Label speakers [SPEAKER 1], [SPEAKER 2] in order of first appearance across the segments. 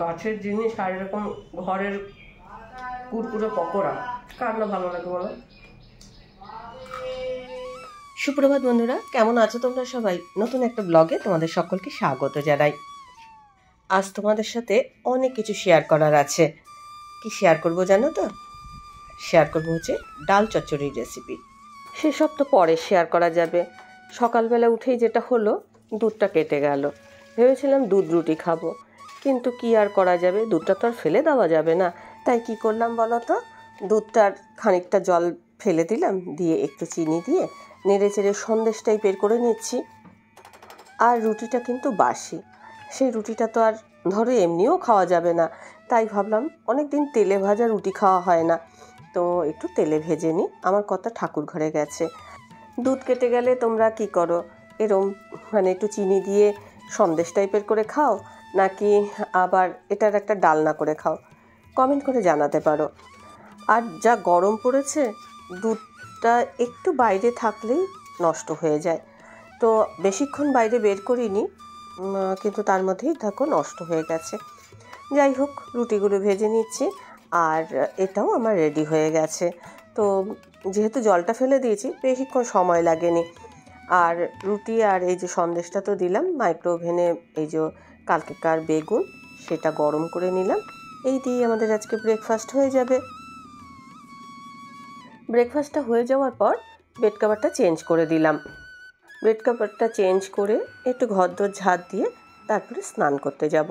[SPEAKER 1] গাছের জিনিস আর এরকম ঘরের কুরকুরে পকোড়া কার না ভালো লাগে বলো। সুপ্রভাত বন্ধুরা, কেমন আছো তোমরা সবাই? নতুন একটা ব্লগে তোমাদের সকলকে স্বাগত জানাই। আজ তোমাদের সাথে অনেক কিছু শেয়ার করার আছে। কি শেয়ার করব জানো তো? শেয়ার করব হচ্ছে ডাল চচ্চড়ির রেসিপি। সেসব তো পরে শেয়ার করা যাবে। সকালবেলা উঠেই যেটা হলো, দুধটা কেটে গেল। ভেবেছিলাম দুধ রুটি খাবো, কিন্তু কি আর করা যাবে, দুধটা তো আর ফেলে দেওয়া যাবে না। তাই কি করলাম বলো তো, দুধটার খানিকটা জল ফেলে দিলাম, দিয়ে একটু চিনি দিয়ে নেড়ে চেড়ে সন্দেশ টাইপের করে নিচ্ছি। আর রুটিটা কিন্তু বাসি, সেই রুটিটা তো আর ধরো এমনিও খাওয়া যাবে না। তাই ভাবলাম অনেক দিন তেলে ভাজা রুটি খাওয়া হয় না, তো একটু তেলে ভেজে নিই। আমার কথা ঠাকুর ঘরে গেছে। দুধ কেটে গেলে তোমরা কি করো, এরম মানে একটু চিনি দিয়ে সন্দেশ টাইপের করে খাও, নাকি আবার এটার একটা ডালনা করে খাও? কমেন্ট করে জানাতে পারো। আর যা গরম পড়েছে, দুধটা একটু বাইরে থাকলেই নষ্ট হয়ে যায়। তো বেশিক্ষণ বাইরে বের করিনি, কিন্তু তার মধ্যেই দেখো নষ্ট হয়ে গেছে। যাই হোক, রুটিগুলো ভেজে নিচ্ছি, আর এটাও আমার রেডি হয়ে গেছে। তো যেহেতু জলটা ফেলে দিয়েছি, বেশিক্ষণ সময় লাগেনি। আর রুটি আর এই যে সন্দেশটা তো দিলাম মাইক্রো ওভেনে, এই যে কালকেকার বেগুন সেটা গরম করে নিলাম। এই দিয়ে আমাদের আজকে ব্রেকফাস্ট হয়ে যাবে। ব্রেকফাস্টটা হয়ে যাওয়ার পর বেড কভারটা চেঞ্জ করে দিলাম। বেড কভারটা চেঞ্জ করে একটু ঘরদোর ঝাড় দিয়ে তারপরে স্নান করতে যাব।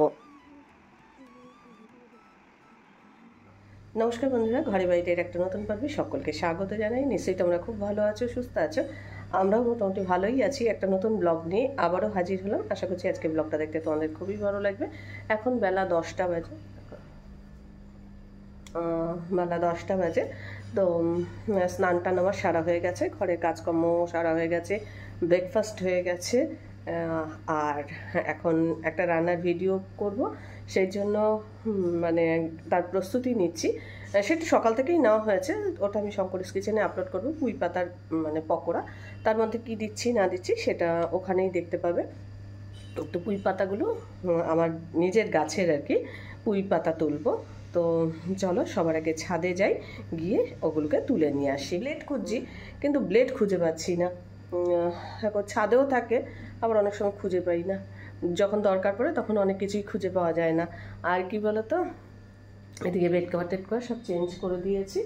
[SPEAKER 1] নমস্কার বন্ধুরা, ঘরে বাড়িতে একটা নতুন পর্বে সকলকে স্বাগত জানাই। নিশ্চয়ই তোমরা খুব ভালো আছো, সুস্থ আছো। আমরাও মোটামুটি ভালোই আছি। একটা নতুন ব্লগ নিয়ে আবারও হাজির হলাম। আশা করছি আজকে ব্লগটা দেখতে তোমাদের খুবই ভালো লাগবে। এখন বেলা 10টা বাজে। তো স্নান টান আমার সারা হয়ে গেছে, ঘরের কাজকর্ম সারা হয়ে গেছে, ব্রেকফাস্ট হয়ে গেছে। আর এখন একটা রান্নার ভিডিও করব, সেই জন্য মানে তার প্রস্তুতি নিচ্ছি। সেটা সকাল থেকেই নেওয়া হয়েছে, ওটা আমি শঙ্করিস কিচেনে আপলোড করব। পুঁই পাতার মানে পকোড়া, তার মধ্যে কি দিচ্ছি না দিচ্ছি সেটা ওখানেই দেখতে পাবে। তো পুঁই পাতাগুলো আমার নিজের গাছের আর কি, পুঁই পাতা তুলবো। তো চলো সবার আগে ছাদে যাই, গিয়ে ওগুলোকে তুলে নিয়ে আসি। ব্লেড খুঁজছি, কিন্তু ব্লেড খুঁজে পাচ্ছি না। এখন ছাদেও থাকে, আবার অনেক সময় খুঁজে পাই না। যখন দরকার পড়ে তখন অনেক কিছুই খুঁজে পাওয়া যায় না। আর কি বলো তো, এদিকে বেড কভার টেড কভার সব চেঞ্জ করে দিয়েছি।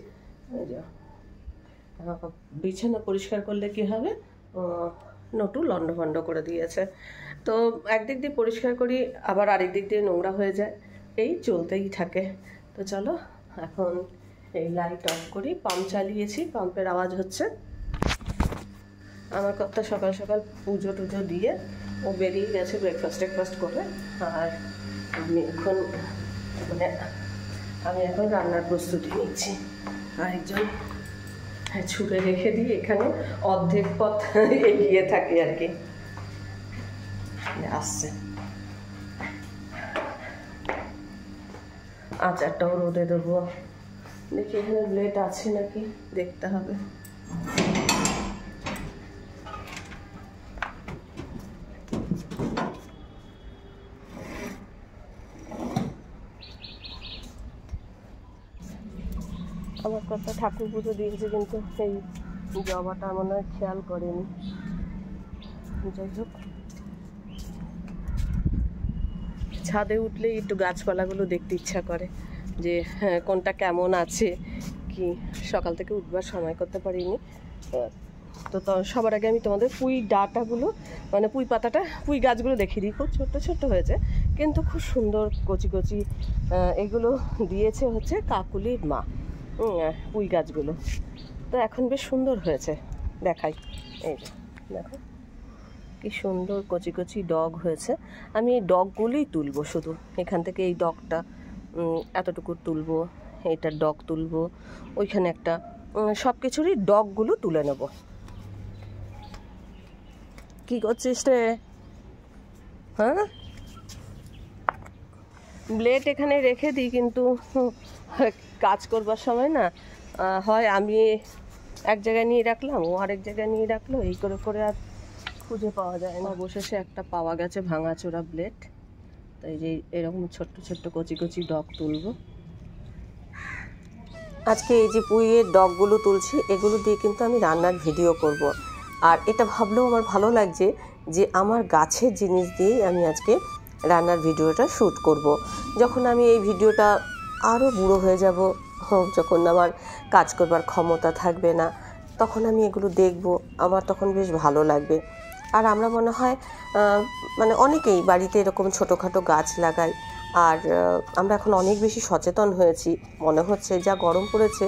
[SPEAKER 1] বিছানা পরিষ্কার করলে কি হবে, নটু লন্ডভন্ড করে দিয়েছে। তো একদিক দিয়ে পরিষ্কার করি, আবার আরেক দিক দিয়ে নোংরা হয়ে যায়, এই চলতেই থাকে। তো চলো এখন এই লাইট অফ করি। পাম্প চালিয়েছি, পাম্পের আওয়াজ হচ্ছে। আমার কথা সকাল সকাল পুজো টুজো দিয়ে ও বেরিয়ে গেছে ব্রেকফাস্ট করে। আর আমি এখন রান্নার প্রস্তুতি নিচ্ছি। আরেকজন ছুঁড়ে রেখে দিয়ে এখানে অর্ধেক পথ এগিয়ে থাকি আর কি। আসছে, আচারটাও রোদে দেবো। দেখি এখানে ব্লেড আছে নাকি, দেখতে হবে। আমার কথা ঠাকুর পুজো দিয়েছে, কিন্তু সেই জবাটা মনে হয় খেয়াল করেনি। যাই হোক, ছাদে উঠলেই একটু গাছপালাগুলো দেখতে ইচ্ছা করে, যে হ্যাঁ কোনটা কেমন আছে কি। সকাল থেকে উঠবার সময় করতে পারিনি। তো সবার আগে আমি তোমাদের পুঁই ডাঁটাগুলো, মানে পুঁই পাতাটা, পুঁই গাছগুলো দেখিয়ে দিই। খুব ছোট্ট ছোট্ট হয়েছে, কিন্তু খুব সুন্দর কচি কচি। এগুলো দিয়েছে হচ্ছে কাকুলির মা, পুঁই গাছগুলো। তো এখন বেশ সুন্দর হয়েছে, দেখাই। এই দেখো কি সুন্দর কচি কচি ডগ হয়েছে। আমি এই ডগগুলোই তুলবো শুধু, এখান থেকে এই ডগটা এতটুকু তুলবো, এইটার ডগ তুলবো, ওইখানে একটা, সব কিছুরই ডগগুলো তুলে নেব। কি করছিস রে? হ্যাঁ, ব্লেড এখানে রেখে দিই, কিন্তু কাজ করবার সময় না হয় আমি এক জায়গায় নিয়ে রাখলাম, ও আরেক জায়গায় নিয়ে রাখলো, এই করে করে আর খুঁজে পাওয়া যায় না। অবশেষে একটা পাওয়া গেছে ভাঙাচোরা ব্লেড। তো এই যে এরকম ছোট্ট ছোট্ট কচি কচি ডগ তুলবো আজকে। এই যে পুঁইয়ের ডগগুলো তুলছি, এগুলো দিয়ে কিন্তু আমি রান্নার ভিডিও করব। আর এটা ভাবলেও আমার ভালো লাগছে যে আমার গাছের জিনিস দিয়েই আমি আজকে রান্নার ভিডিওটা শ্যুট করব। যখন আমি এই ভিডিওটা আরও বুড়ো হয়ে যাব, যখন আমার কাজ করবার ক্ষমতা থাকবে না, তখন আমি এগুলো দেখব, আমার তখন বেশ ভালো লাগবে। আর আমরা মনে হয় মানে অনেকেই বাড়িতে এরকম ছোটোখাটো গাছ লাগাই। আর আমরা এখন অনেক বেশি সচেতন হয়েছি, মনে হচ্ছে যা গরম পড়েছে,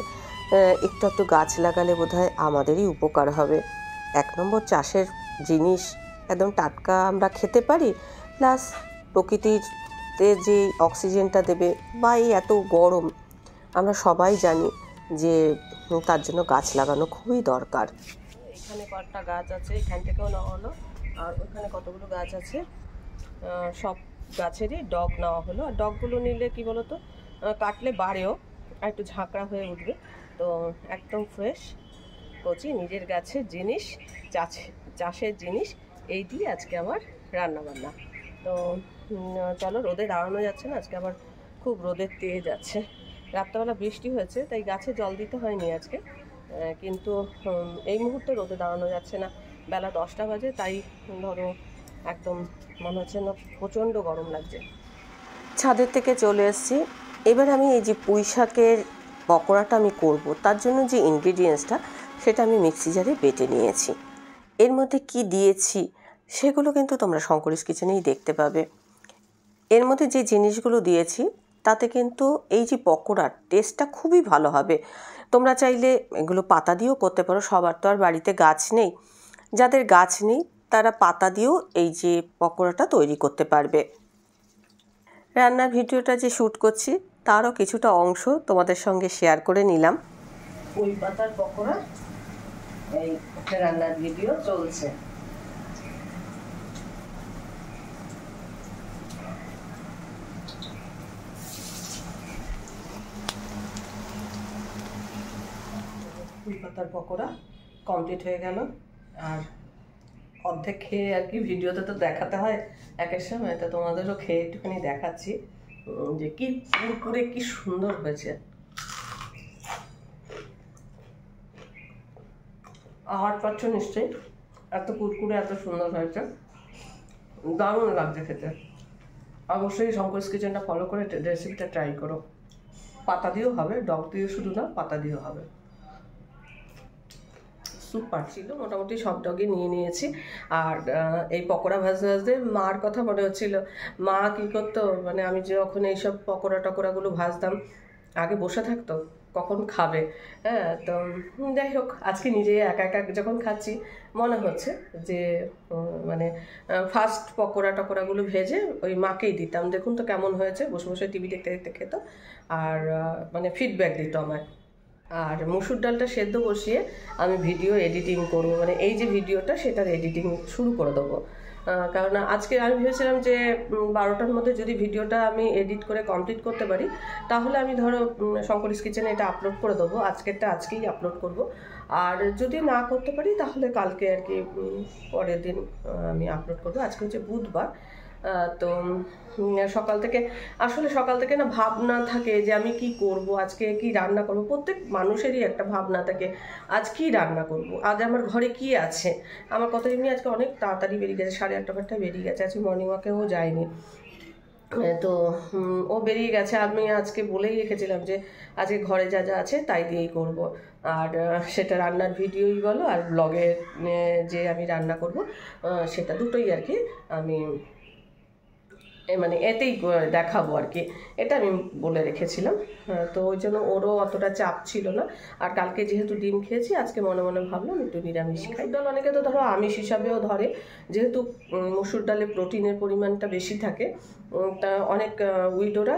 [SPEAKER 1] একটু একটু গাছ লাগালে বোধহয় আমাদেরই উপকার হবে। 1 নম্বর চাষের জিনিস, একদম টাটকা আমরা খেতে পারি, প্লাস প্রকৃতিতে যে অক্সিজেনটা দেবে, বা এই এত গরম আমরা সবাই জানি যে তার জন্য গাছ লাগানো খুবই দরকার। এখানে কয়েকটা গাছ আছে, এখান থেকেও নেওয়া হলো, আর ওখানে কতগুলো গাছ আছে, সব গাছেরই ডগ নেওয়া হলো। আর ডগগুলো নিলে কি বলো তো, কাটলে বাড়েও, আর একটু ঝাঁকড়া হয়ে উঠবে। তো একদম ফ্রেশ কচি নিজের গাছের জিনিস, চাষের জিনিস, এই দিয়ে আজকে আমার রান্না বান্না। তো চলো, রোদে দাঁড়ানো যাচ্ছে না আজকে, আবার খুব রোদের তেজ আছে। রাত্রেবেলা বৃষ্টি হয়েছে, তাই গাছে জল দিতে হয়নি আজকে, কিন্তু এই মুহূর্তে রোদে দাঁড়ানো যাচ্ছে না। বেলা 10টা বাজে, তাই ধরো একদম মনে হচ্ছে না, প্রচণ্ড গরম লাগছে। ছাদের থেকে চলে এসেছি। এবার আমি এই যে পুঁই শাকের পকোড়াটা আমি করব, তার জন্য যে ইনগ্রিডিয়েন্টসটা, সেটা আমি মিক্সি জারে বেটে নিয়েছি। এর মধ্যে কি দিয়েছি সেগুলো কিন্তু তোমরা শঙ্করিস কিচেনেই দেখতে পাবে। এর মধ্যে যে জিনিসগুলো দিয়েছি তাতে কিন্তু এই যে পকোড়ার টেস্টটা খুবই ভালো হবে। তোমরা চাইলে এগুলো পাতা দিয়েও করতে পারো, সবার তো আর বাড়িতে গাছ নেই। যাদের গাছ নেই তারা পাতা দিয়েও এই যে পকোড়াটা তৈরি করতে পারবে। রান্নার ভিডিওটা যে শ্যুট করছি তারও কিছুটা অংশ তোমাদের সঙ্গে শেয়ার করে নিলাম। পুঁই পাতার পকোড়া, এই রান্নার ভিডিও চলছে। পুঁই পাতার পকোড়া কমপ্লিট হয়ে গেল। আর অর্ধেক খেয়ে আর কি ভিডিওতে তো দেখাতে হয় একের সময়, তো তোমাদেরও খেয়ে একটুখানি দেখাচ্ছি যে কি কুরকুরে, কি সুন্দর হয়েছে। আওয়াজ পাচ্ছ নিশ্চয়ই, এত কুরকুরে এত সুন্দর হয়েছে, দারুণ লাগছে খেতে। অবশ্যই শঙ্করিস কিচেনটা ফলো করে রেসিপিটা ট্রাই করো। পাতা দিয়েও হবে, ডগ দিয়েও শুধু না, পাতা দিয়েও হবে। সুপার ছিল, মোটামুটি সব ডগই নিয়ে নিয়েছি। আর এই পকোড়া ভাজতে ভাজতে মার কথা মনে হচ্ছিল। মা কী করতো, মানে আমি যখন এইসব পকোড়া টকোড়াগুলো ভাজতাম, আগে বসে থাকতো কখন খাবে। হ্যাঁ, তো যাই হোক, আজকে নিজে একা একা যখন খাচ্ছি মনে হচ্ছে যে মানে ফার্স্ট পকোড়া টকোড়াগুলো ভেজে ওই মাকেই দিতাম, দেখুন তো কেমন হয়েছে, বসে বসে টিভি দেখতে দেখতে খেত, আর মানে ফিডব্যাক দিত আমায়। আর মসুর ডালটা সেদ্ধ বসিয়ে আমি ভিডিও এডিটিং করবো, মানে এই যে ভিডিওটা সেটার এডিটিং শুরু করে দেবো। কারণ আজকে আমি ভেবেছিলাম যে 12টার মধ্যে যদি ভিডিওটা আমি এডিট করে কমপ্লিট করতে পারি, তাহলে আমি ধরো শঙ্করিস কিচেনে এটা আপলোড করে দেবো, আজকেরটা আজকেই আপলোড করব। আর যদি না করতে পারি তাহলে কালকে আর কি পরের দিন আমি আপলোড করবো। আজকে হচ্ছে বুধবার। তো সকাল থেকে না ভাবনা থাকে যে আমি কি করব, আজকে কি রান্না করব। প্রত্যেক মানুষেরই একটা ভাবনা থাকে, আজ কি রান্না করব, আজ আমার ঘরে কি আছে। আমার কথা এমনি আজকে অনেক তাড়াতাড়ি বেরিয়ে গেছে, 8:30 বেরিয়ে গেছে, আজকে মর্নিং ওয়াকেও যায়নি। তো ও বেরিয়ে গেছে। আমি আজকে বলেই রেখেছিলাম যে আজকে ঘরে যা যা আছে তাই দিয়েই করব। আর সেটা রান্নার ভিডিওই বলো আর ব্লগে যে আমি রান্না করব, সেটা দুটোই আর কি আমি মানে এতেই দেখাবো আর কি, এটা আমি বলে রেখেছিলাম। তো ওই জন্য ওরও অতটা চাপ ছিল না। আর কালকে যেহেতু ডিম খেয়েছি, আজকে মনে মনে ভাবলাম একটু নিরামিষ খাই। ডাল অনেকে তো ধরো আমিষ হিসাবেও ধরে, যেহেতু মসুর ডালে প্রোটিনের পরিমাণটা বেশি থাকে, তা অনেক উইডোরা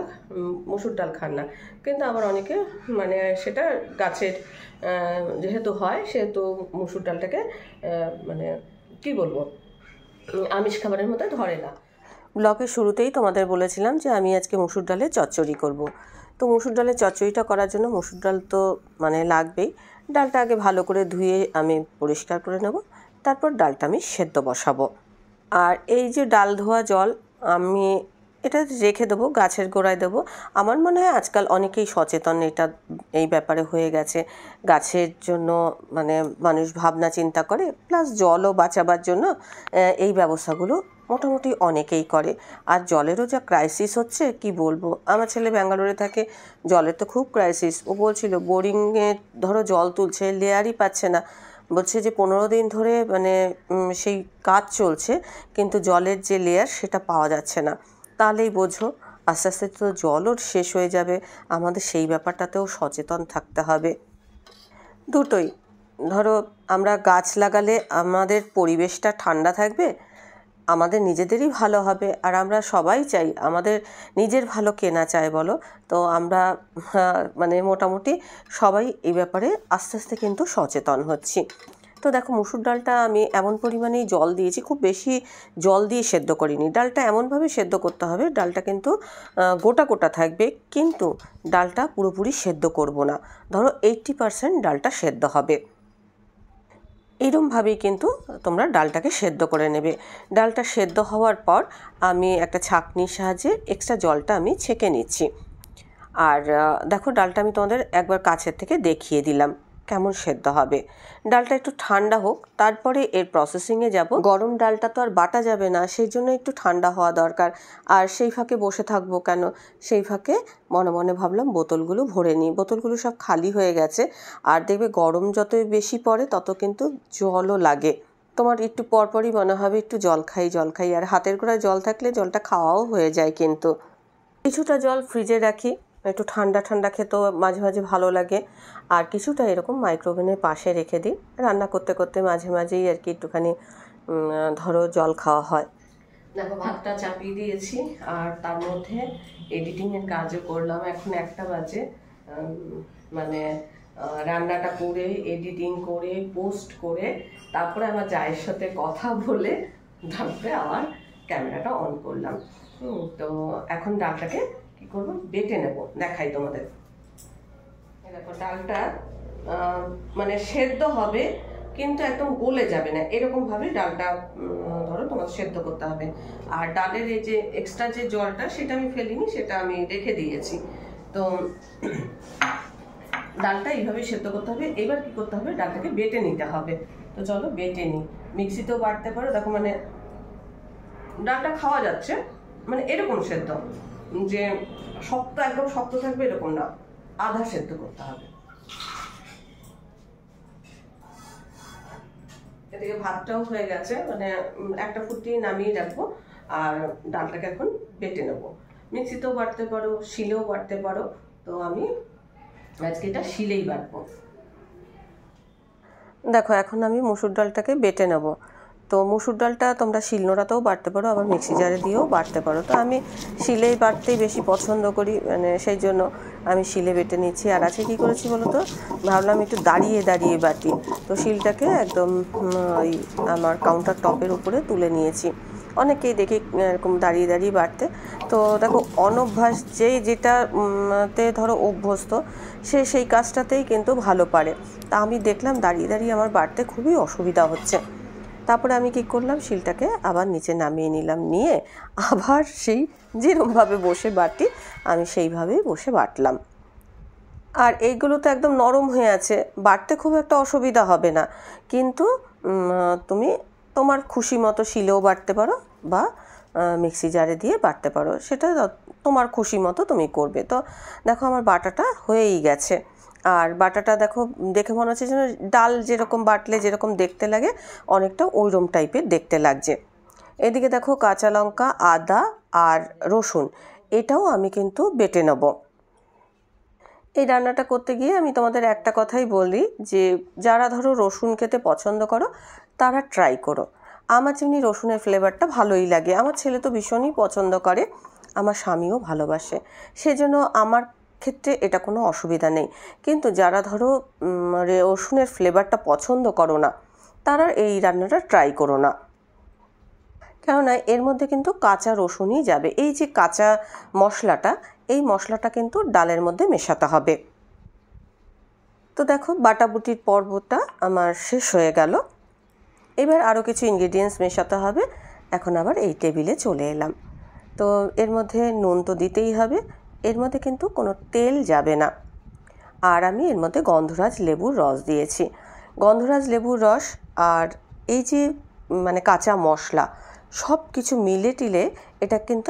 [SPEAKER 1] মসুর ডাল খান না। কিন্তু আবার অনেকে মানে সেটা গাছের যেহেতু হয়, সেহেতু মসুর ডালটাকে মানে কি বলবো, আমিষ খাবারের মধ্যে ধরে না। ব্লগের শুরুতেই তোমাদের বলেছিলাম যে আমি আজকে মসুর ডালের চচ্চড়ি করব। তো মসুর ডালের চচ্চড়িটা করার জন্য মসুর ডাল তো মানে লাগবেই। ডালটা আগে ভালো করে ধুয়ে আমি পরিষ্কার করে নেব, তারপর ডালটা আমি সেদ্ধ বসাবো। আর এই যে ডাল ধোয়া জল আমি এটা রেখে দেবো, গাছের গোড়ায় দেবো। আমার মনে হয় আজকাল অনেকেই সচেতন এই ব্যাপারে হয়ে গেছে। গাছের জন্য মানে মানুষ ভাবনা চিন্তা করে, প্লাস জলও বাঁচাবার জন্য এই ব্যবস্থাগুলো মোটামুটি অনেকেই করে। আর জলেরও যা ক্রাইসিস হচ্ছে কি বলবো, আমার ছেলে ব্যাঙ্গালোরে থাকে, জলের তো খুব ক্রাইসিস। ও বলছিল বোরিংয়ে ধরো জল তুলছে, লেয়ারই পাচ্ছে না। বলছে যে 15 দিন ধরে মানে সেই কাজ চলছে, কিন্তু জলের যে লেয়ার সেটা পাওয়া যাচ্ছে না। তাহলেই বোঝো আস্তে আস্তে তো জলও শেষ হয়ে যাবে। আমাদের সেই ব্যাপারটাতেও সচেতন থাকতে হবে। দুটোই, ধরো আমরা গাছ লাগালে আমাদের পরিবেশটা ঠান্ডা থাকবে, আমাদের নিজেদেরই ভালো হবে। আর আমরা সবাই চাই, আমাদের নিজের ভালো কে না চায় বলো? তো আমরা মানে মোটামুটি সবাই এই ব্যাপারে আস্তে আস্তে কিন্তু সচেতন হচ্ছি। তো দেখো মুসুর ডালটা আমি এমন পরিমাণেই জল দিয়েছি, খুব বেশি জল দিয়ে সেদ্ধ করিনি। ডালটা এমনভাবে সেদ্ধ করতে হবে, ডালটা কিন্তু গোটা গোটা থাকবে, কিন্তু ডালটা পুরোপুরি সেদ্ধ করব না। ধরো 80% ডালটা সেদ্ধ হবে। এইরকমভাবেই কিন্তু তোমরা ডালটাকে সেদ্ধ করে নেবে। ডালটা সেদ্ধ হওয়ার পর আমি একটা ছাঁকনির সাহায্যে এক্সট্রা জলটা আমি ছেঁকে নিচ্ছি। আর দেখো ডালটা আমি তোমাদের একবার কাছের থেকে দেখিয়ে দিলাম কেমন সেদ্ধ হবে। ডালটা একটু ঠান্ডা হোক, তারপরে এর প্রসেসিংয়ে যাব। গরম ডালটা তো আর বাটা যাবে না, সেই জন্য একটু ঠান্ডা হওয়া দরকার। আর সেই ফাঁকে বসে থাকবো কেন, সেই ফাঁকে মনে মনে ভাবলাম বোতলগুলো ভরে নিই। বোতলগুলো সব খালি হয়ে গেছে। আর দেখবে গরম যতই বেশি পড়ে তত কিন্তু জলও লাগে। তোমার একটু পরপরই মনে হবে একটু জল খাই জল খাই। আর হাতের গোড়ায় জল থাকলে জলটা খাওয়াও হয়ে যায়। কিন্তু কিছুটা জল ফ্রিজে রাখি, একটু ঠান্ডা ঠান্ডা খেতেও মাঝে মাঝে ভালো লাগে। আর কিছুটা এরকম মাইক্রোওভেনের পাশে রেখে দিই, রান্না করতে করতে মাঝে মাঝেই আর কি একটুখানি ধরো জল খাওয়া হয়। দেখো ভাতটা চাপিয়ে দিয়েছি, আর তার মধ্যে এডিটিংয়ের কাজও করলাম। এখন 1টা বাজে। মানে রান্নাটা করে, এডিটিং করে, পোস্ট করে, তারপরে আমার জায়ের সাথে কথা বলে তারপরে আবার ক্যামেরাটা অন করলাম। তো এখন ডালটাকে কি করব, বেটে নেব, দেখাই তোমাদের। দেখো ডালটা মানে সেদ্ধ হবে, কিন্তু একদম গলে যাবে না, এরকম ভাবে ডালটা ধরো তোমার সেদ্ধ করতে হবে। আর ডালের এই যে এক্সট্রা যে জলটা সেটা আমি ফেলিনি, সেটা আমি রেখে দিয়েছি। তো ডালটা এইভাবে সেদ্ধ করতে হবে। এবার কি করতে হবে, ডালটাকে বেটে নিতে হবে। তো চলো বেটে নিই। মিক্সিতেও বাটতে পারো। দেখো মানে ডালটা খাওয়া যাচ্ছে, মানে এরকম সেদ্ধ, যে শক্ত একদম শক্ত থাকবে এরকম না, আধা সেদ্ধ করতে হবে। এদিকে ভাতটাও হয়ে গেছে, মানে একটা ফুটিয়ে নামিয়ে রাখবো। আর ডালটাকে এখন বেটে নেবো। মিক্সিতেও বাটতে পারো, শিলেও বাটতে পারো। তো আমি আজকে এটা শিলেই বাটবো। দেখো এখন আমি মুসুর ডালটাকে বেটে নেব। তো মুসুর ডালটা তোমরা শিলনোড়াতেও বাটতে পারো, আবার মিক্সি জারে দিয়েও বাটতে পারো। তো আমি শিলেই বাটতেই বেশি পছন্দ করি, মানে সেই জন্য আমি শিলে বেটে নিচ্ছি। আর আজকে কী করেছি বলো তো, ভাবলাম একটু দাঁড়িয়ে দাঁড়িয়ে বাটি। তো শিলটাকে একদম ওই আমার কাউন্টার টপের উপরে তুলে নিয়েছি। অনেকেই দেখি এরকম দাঁড়িয়ে দাঁড়িয়ে বাটতে। তো দেখো অনভ্যাস যেটাতে ধরো অভ্যস্ত, সেই কাজটাতেই কিন্তু ভালো পারে। তা আমি দেখলাম দাঁড়িয়ে দাঁড়িয়ে আমার বাটতে খুবই অসুবিধা হচ্ছে। তারপরে আমি কি করলাম, শিলটাকে আবার নিচে নামিয়ে নিলাম, নিয়ে আবার সেই যেরকমভাবে বসে বাটি আমি সেইভাবেই বসে বাটলাম। আর এইগুলো তো একদম নরম হয়ে আছে, বাটতে খুব একটা অসুবিধা হবে না। কিন্তু তুমি তোমার খুশি মতো শিলেও বাটতে পারো, বা মিক্সি জারে দিয়ে বাটতে পারো, সেটা তোমার খুশি মতো তুমি করবে। তো দেখো আমার বাটাটা হয়েই গেছে। আর বাটাটা দেখো দেখে মনে হচ্ছে যেন ডাল যেরকম বাটলে যেরকম দেখতে লাগে, অনেকটা ওইরকম টাইপের দেখতে লাগছে। এদিকে দেখো কাঁচা লঙ্কা, আদা আর রসুন, এটাও আমি কিন্তু বেটে নেব। এই রান্নাটা করতে গিয়ে আমি তোমাদের একটা কথাই বলি, যে যারা ধরো রসুন খেতে পছন্দ করো তারা ট্রাই করো। আমার যেমনি রসুনের ফ্লেভারটা ভালোই লাগে, আমার ছেলে তো ভীষণই পছন্দ করে, আমার স্বামীও ভালোবাসে, সেজন্য আমার ক্ষেত্রে এটা কোনো অসুবিধা নেই। কিন্তু যারা ধরো রসুনের ফ্লেভারটা পছন্দ করো না, তারা এই রান্নাটা ট্রাই করো না। কেননা এর মধ্যে কিন্তু কাঁচা রসুনই যাবে। এই যে কাঁচা মশলাটা, এই মশলাটা কিন্তু ডালের মধ্যে মেশাতে হবে। তো দেখো বাটাবুটির পর্বটা আমার শেষ হয়ে গেল। এবার আরও কিছু ইনগ্রিডিয়েন্টস মেশাতে হবে। এখন আবার এই টেবিলে চলে এলাম। তো এর মধ্যে নুন তো দিতেই হবে, এর মধ্যে কিন্তু কোনো তেল যাবে না। আর আমি এর মধ্যে গন্ধরাজ লেবুর রস দিয়েছি। গন্ধরাজ লেবুর রস আর এই যে মানে কাঁচা মশলা সব কিছু মিলে টিলে এটা কিন্তু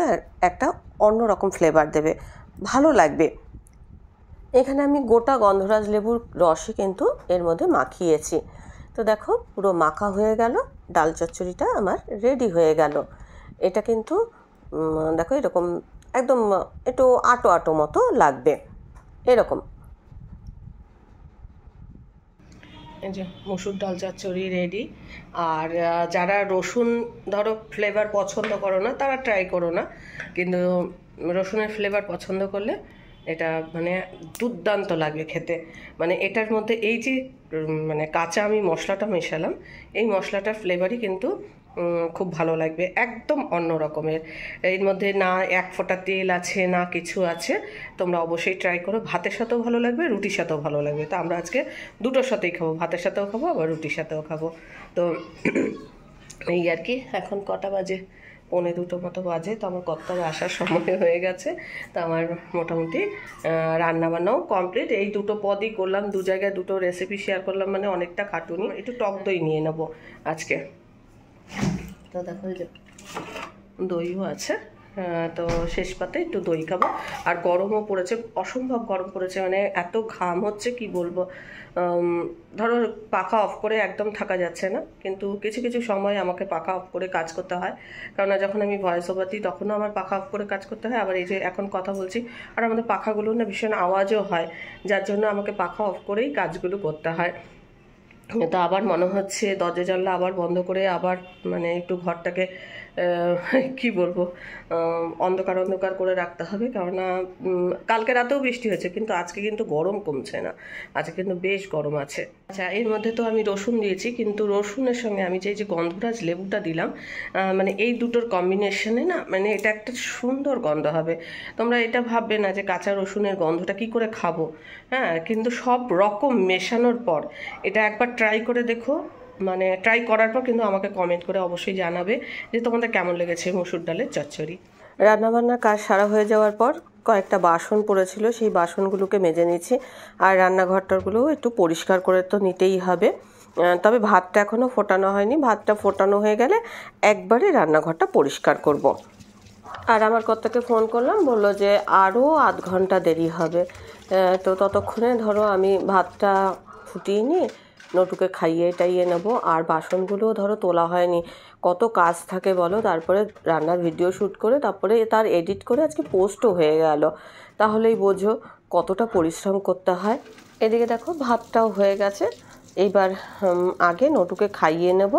[SPEAKER 1] একটা অন্যরকম ফ্লেভার দেবে, ভালো লাগবে। এখানে আমি গোটা গন্ধরাজ লেবুর রসই কিন্তু এর মধ্যে মাখিয়েছি। তো দেখো পুরো মাখা হয়ে গেল, ডাল চচ্চড়িটা আমার রেডি হয়ে গেল। এটা কিন্তু দেখো এরকম একদম একটু আটো আটো মতো লাগবে, এরকম। এই যে মসুর ডাল চচ্চড়ি রেডি। আর যারা রসুন ধরো ফ্লেভার পছন্দ করো না তারা ট্রাই করো না, কিন্তু রসুনের ফ্লেভার পছন্দ করলে এটা মানে দুর্দান্ত লাগবে খেতে। মানে এটার মধ্যে এই যে মানে কাঁচা আমি মশলাটা মেশালাম, এই মশলাটার ফ্লেভারই কিন্তু খুব ভালো লাগবে, একদম অন্য রকমের। এর মধ্যে না এক ফোঁটা তেল আছে না কিছু আছে। তোমরা অবশ্যই ট্রাই করো, ভাতের সাথেও ভালো লাগবে, রুটির সাথেও ভালো লাগবে। তো আমরা আজকে দুটোর সাথেই খাবো, ভাতের সাথেও খাবো আবার রুটির সাথেও খাবো। তো এই আর কি। এখন কটা বাজে? 1:45 মতো বাজে। তো আমার কর্তার আসার সময় হয়ে গেছে। তো আমার মোটামুটি রান্নাবান্নাও কমপ্লিট। এই দুটো পদই করলাম, দু জায়গায় দুটো রেসিপি শেয়ার করলাম, মানে অনেকটা খাটুনি। একটু টক দই নিয়ে নেবো আজকে। তো দেখো এই যে দইও আছে, তো শেষ পাতে একটু দই খাবো। আর গরমও পড়েছে, অসম্ভব গরম পড়েছে, মানে এত ঘাম হচ্ছে কি বলবো। ধরো পাখা অফ করে একদম থাকা যাচ্ছে না, কিন্তু কিছু কিছু সময় আমাকে পাখা অফ করে কাজ করতে হয়। কারণ যখন আমি ভয়েস ওভার দিই তখনও আমার পাখা অফ করে কাজ করতে হয়। আবার এই যে এখন কথা বলছি, আর আমাদের পাখাগুলো না ভীষণ আওয়াজও হয়, যার জন্য আমাকে পাখা অফ করেই কাজগুলো করতে হয়। তো আবার মনে হচ্ছে দরজা জানলা আবার বন্ধ করে আবার মানে একটু ঘরটাকে কি বলবো অন্ধকার অন্ধকার করে রাখতে হবে। কেননা কালকে রাতেও বৃষ্টি হয়েছে, কিন্তু আজকে কিন্তু গরম কমছে না, আজকে কিন্তু বেশ গরম আছে। আচ্ছা, এর মধ্যে তো আমি রসুন দিয়েছি, কিন্তু রসুনের সঙ্গে আমি যে গন্ধরাজ লেবুটা দিলাম, মানে এই দুটোর কম্বিনেশনে না মানে এটা একটা সুন্দর গন্ধ হবে। তোমরা এটা ভাববে না যে কাঁচা রসুনের গন্ধটা কি করে খাবো, হ্যাঁ, কিন্তু সব রকম মেশানোর পর এটা একবার ট্রাই করে দেখো। মানে ট্রাই করার পর কিন্তু আমাকে কমেন্ট করে অবশ্যই জানাবে যে তোমাদের কেমন লেগেছে মসুর ডালের চচ্চড়ি। রান্নাবান্নার কাজ সারা হয়ে যাওয়ার পর কয়েকটা বাসন পড়েছিল, সেই বাসনগুলোকে মেজে নিচ্ছি। আর রান্নাঘরটাগুলোও একটু পরিষ্কার করে তো নিতেই হবে। তবে ভাতটা এখনও ফোটানো হয়নি, ভাতটা ফোটানো হয়ে গেলে একবারে রান্নাঘরটা পরিষ্কার করব। আর আমার কর্তাকে ফোন করলাম, বললো যে আরও আধ ঘন্টা দেরি হবে। তো ততক্ষণে ধরো আমি ভাতটা ফুটিয়ে নিয়ে নটুকে খাইয়ে টাইয়ে নেবো। আর বাসনগুলোও ধরো তোলা হয়নি, কত কাজ থাকে বলো। তারপরে রান্নার ভিডিও শ্যুট করে তারপরে তার এডিট করে আজকে পোস্টও হয়ে গেল, তাহলেই বোঝো কতটা পরিশ্রম করতে হয়। এদিকে দেখো ভাতটাও হয়ে গেছে, এইবার আগে নটুকে খাইয়ে নেব।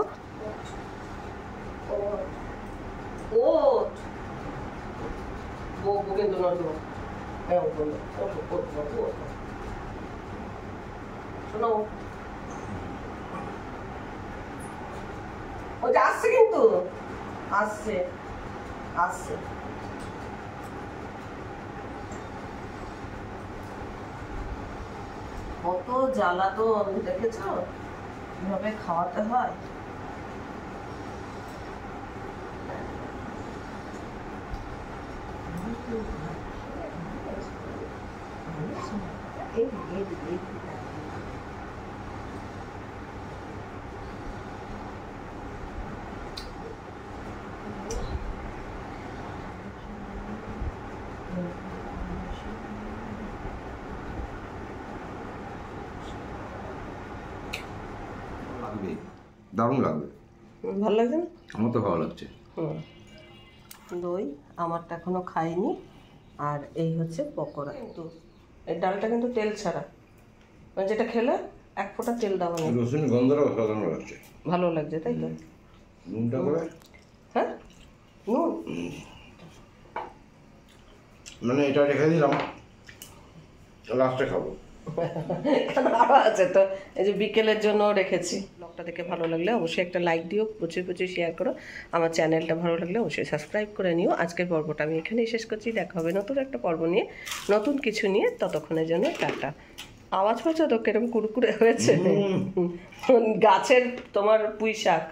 [SPEAKER 1] শোনো, ও যে আসছে, কিন্তু আসছে আসছে। কত জ্বালা তো দেখেছো, কিভাবে খাওয়াতে হয়।
[SPEAKER 2] দারুণ লাগবে,
[SPEAKER 1] ভালো লাগছে না?
[SPEAKER 2] আমার তো ভালো লাগছে।
[SPEAKER 1] দই আমারটা এখনো খাইনি। আর এই হচ্ছে পকোড়া। কিন্তু এই ডালটা কিন্তু তেল ছাড়া, মানে যেটা খেলে এক ফোঁটা তেল দেওয়া নেই।
[SPEAKER 2] রসুন গন্ধটা অসাধারণ লাগছে,
[SPEAKER 1] ভালো লাগছে তাই তো।
[SPEAKER 2] নুনটা করে,
[SPEAKER 1] হ্যাঁ নুন
[SPEAKER 2] মানে এটা রেখে দিলাম, লাস্টে খাবো।
[SPEAKER 1] আরও আছে তো, এই যে বিকেলের জন্য রেখেছি। ব্লগটা দেখে ভালো লাগলে অবশ্যই একটা লাইক দিও, প্রচুর প্রচুর শেয়ার করো। আমার চ্যানেলটা ভালো লাগলে অবশ্যই সাবস্ক্রাইব করে নিও। আজকের পর্বটা আমি এখানেই শেষ করছি, দেখা হবে নতুন একটা পর্ব নিয়ে, নতুন কিছু নিয়ে। ততক্ষণের জন্য টাটা। আওয়াজ পাচ্ছ তো কিরকম কুড়কুড়ে হয়েছে, গাছের তোমার পুঁই শাক।